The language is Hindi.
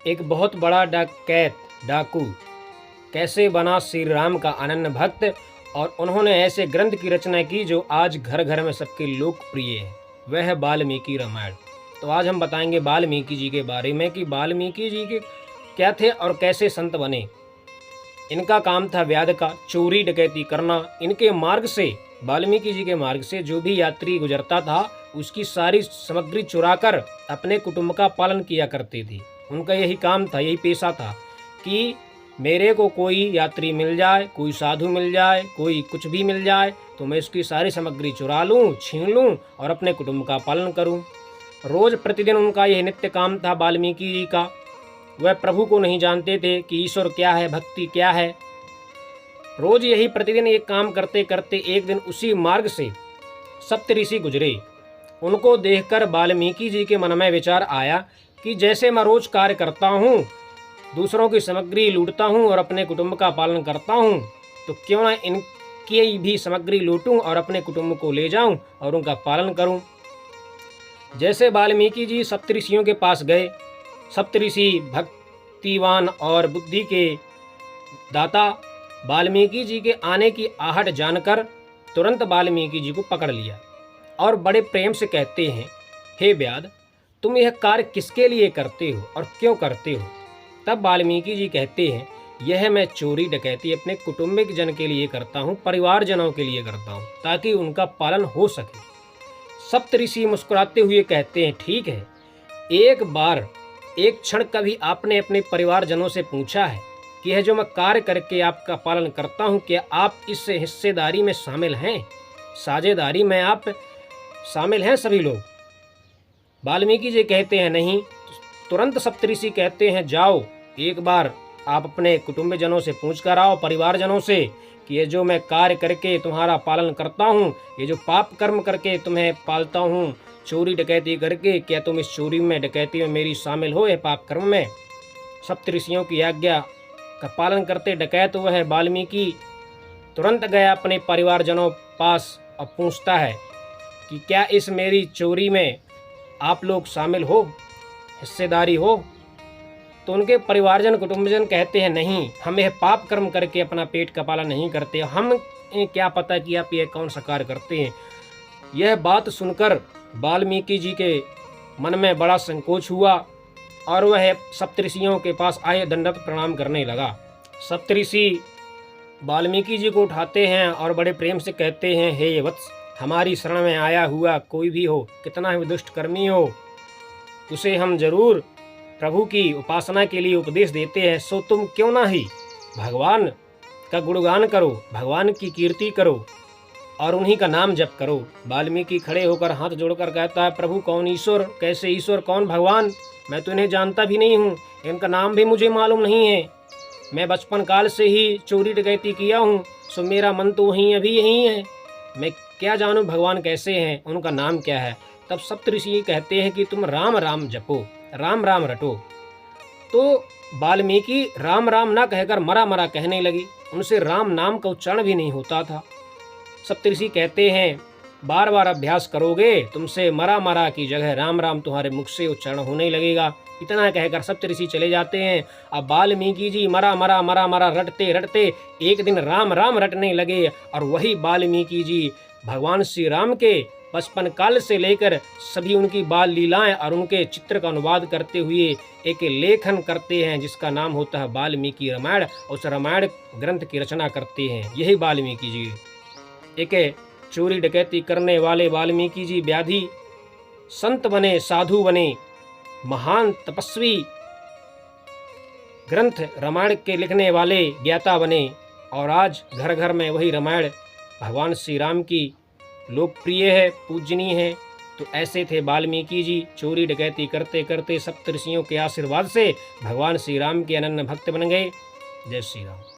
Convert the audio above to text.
एक बहुत बड़ा डाकू कैसे बना श्री राम का अनन्य भक्त, और उन्होंने ऐसे ग्रंथ की रचना की जो आज घर घर में सबके लोकप्रिय है, वह है वाल्मीकि रामायण। तो आज हम बताएंगे वाल्मीकि जी के बारे में कि वाल्मीकि जी के क्या थे और कैसे संत बने। इनका काम था व्याध का, चोरी डकैती करना। इनके मार्ग से, वाल्मीकि जी के मार्ग से जो भी यात्री गुजरता था उसकी सारी सामग्री चुराकर अपने कुटुंब का पालन किया करते थे। उनका यही काम था, यही पेशा था कि मेरे को कोई यात्री मिल जाए, कोई साधु मिल जाए, कोई कुछ भी मिल जाए तो मैं उसकी सारी सामग्री चुरा लूँ, छीन लूँ और अपने कुटुंब का पालन करूँ। रोज प्रतिदिन उनका यह नित्य काम था वाल्मीकि जी का। वह प्रभु को नहीं जानते थे कि ईश्वर क्या है, भक्ति क्या है। रोज यही प्रतिदिन एक काम करते करते एक दिन उसी मार्ग से सप्तऋषि गुजरे। उनको देखकर वाल्मीकि जी के मन में विचार आया कि जैसे मैं रोज कार्य करता हूँ, दूसरों की सामग्री लूटता हूँ और अपने कुटुंब का पालन करता हूँ, तो क्यों ना इनकी भी सामग्री लूटूं और अपने कुटुंब को ले जाऊं और उनका पालन करूं। जैसे वाल्मीकि जी सप्तऋषियों के पास गए, सप्तऋषि भक्तिवान और बुद्धि के दाता वाल्मीकि जी के आने की आहट जानकर तुरंत वाल्मीकि जी को पकड़ लिया और बड़े प्रेम से कहते हैं, हे व्याध, तुम यह कार्य किसके लिए करते हो और क्यों करते हो। तब वाल्मीकि जी कहते हैं, यह मैं चोरी डकैती अपने कुटुंबिक जन के लिए करता हूँ, परिवारजनों के लिए करता हूँ, ताकि उनका पालन हो सके। सप्तऋषि मुस्कुराते हुए कहते हैं, ठीक है, एक बार एक क्षण कभी आपने अपने परिवारजनों से पूछा है कि यह जो मैं कार्य करके आपका पालन करता हूँ, क्या आप इस हिस्सेदारी में शामिल हैं, साझेदारी में आप शामिल हैं सभी लोग। वाल्मीकि जी कहते हैं नहीं। तुरंत सप्तऋषि कहते हैं, जाओ एक बार आप अपने कुटुंबजनों से पूछ कर आओ, परिवारजनों से, कि ये जो मैं कार्य करके तुम्हारा पालन करता हूँ, ये जो पाप कर्म करके तुम्हें पालता हूँ, चोरी डकैती करके, क्या तुम इस चोरी में डकैती में मेरी शामिल हो, ये पाप कर्म में। सप्तऋषियों की आज्ञा का पालन करते डकैत हुआ है वाल्मीकि तुरंत गया अपने परिवारजनों पास और पूछता है कि क्या इस मेरी चोरी में आप लोग शामिल हो, हिस्सेदारी हो। तो उनके परिवारजन कुटुंबजन कहते हैं, नहीं, हम यह पाप कर्म करके अपना पेट का पालन नहीं करते, हम क्या पता कि आप ये कौन सा कार्य करते हैं। यह बात सुनकर वाल्मीकि जी के मन में बड़ा संकोच हुआ और वह सप्तऋषियों के पास आए, दंडवत प्रणाम करने लगा। सप्तऋषि वाल्मीकि जी को उठाते हैं और बड़े प्रेम से कहते हैं, हे वत्स, हमारी शरण में आया हुआ कोई भी हो, कितना ही दुष्ट कर्मी हो, उसे हम जरूर प्रभु की उपासना के लिए उपदेश देते हैं। सो तुम क्यों ना ही भगवान का गुणगान करो, भगवान की कीर्ति करो और उन्हीं का नाम जप करो। वाल्मीकि खड़े होकर हाथ जोड़कर कहता है, प्रभु कौन ईश्वर, कैसे ईश्वर, कौन भगवान, मैं तो इन्हें जानता भी नहीं हूँ, इनका नाम भी मुझे मालूम नहीं है। मैं बचपन काल से ही चोरी डकैती किया हूँ, सो मेरा मन तो वहीं अभी यहीं है, मैं क्या जानूँ भगवान कैसे हैं, उनका नाम क्या है। तब सप्तऋषि कहते हैं कि तुम राम राम जपो, राम राम रटो। तो वाल्मीकि राम राम ना कहकर मरा मरा कहने लगी, उनसे राम नाम का उच्चारण भी नहीं होता था। सप्तऋषि कहते हैं, बार बार अभ्यास करोगे, तुमसे मरा मरा की जगह राम राम तुम्हारे मुख से उच्चारण होने लगेगा। इतना कहकर सप्तऋषि चले जाते हैं। अब वाल्मीकि जी मरा मरा रटते रटते एक दिन राम राम रटने लगे और वही वाल्मीकि जी भगवान श्री राम के बचपन काल से लेकर सभी उनकी बाल लीलाएं और उनके चित्र का अनुवाद करते हुए एक लेखन करते हैं जिसका नाम होता है वाल्मीकि रामायण। उस रामायण ग्रंथ की रचना करते हैं यही वाल्मीकि जी। एक चोरी डकैती करने वाले वाल्मीकि जी व्याधि संत बने, साधु बने, महान तपस्वी, ग्रंथ रामायण के लिखने वाले ज्ञाता बने और आज घर घर में वही रामायण भगवान श्री राम की लोकप्रिय है, पूजनीय है। तो ऐसे थे वाल्मीकि जी, चोरी डकैती करते करते सप्तऋषियों के आशीर्वाद से भगवान श्री राम के अनन्य भक्त बन गए। जय श्री राम।